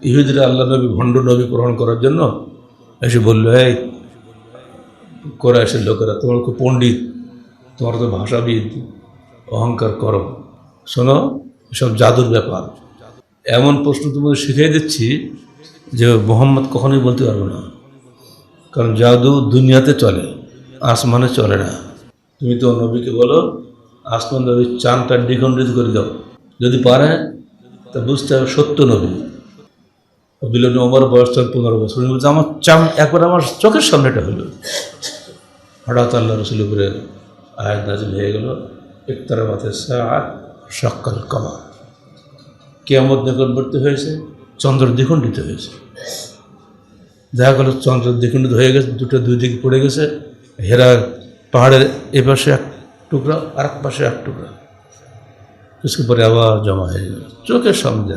ইহুদিরা আল্লাহ নবী ভণ্ড নবী গ্রহণ করার জন্য এসে বলল, এই কোরাইশের লোকেরা, তোমার খুব পণ্ডিত, তোমার তো ভাষাবিদ, অহংকার করো, শোনো এসব জাদুর ব্যাপার। এমন প্রশ্ন তোমাদের শিখিয়ে দিচ্ছি যে মোহাম্মদ কখনোই বলতে পারবে না, কারণ জাদু দুনিয়াতে চলে, আসমানে চলে না। তুমি তো নবীকে বলো আসমান নবী চাঁদটা দ্বিখণ্ডিত করে দাও, যদি পারে তা বুঝতে হবে সত্য নবী। বিলন ওমর বয়স 15 বছর, উনি বলছে আমার চাঁদ একবার আমার চোখের সামনে এটা হলো। হঠাৎ আল্লাহ রসুল উপরে আয়াত নাজিল হয়ে গেল, ইকতারাবাতিস সাআত শাক্কাল কামার, কিয়ামত নিকটবর্তী হয়েছে, চন্দ্র দ্বিখণ্ডিত হয়েছে। দেখা গেল চন্দ্র দ্বিখণ্ডিত হয়ে গেছে, দুটো দুই দিকে পড়ে গেছে। হেরা পাহাড়ের এ পাশে এক টুকরা, আর এক পাশে এক টুকরা, কিছু পরে আবার জমা হয়ে গেল চোখের সামনে।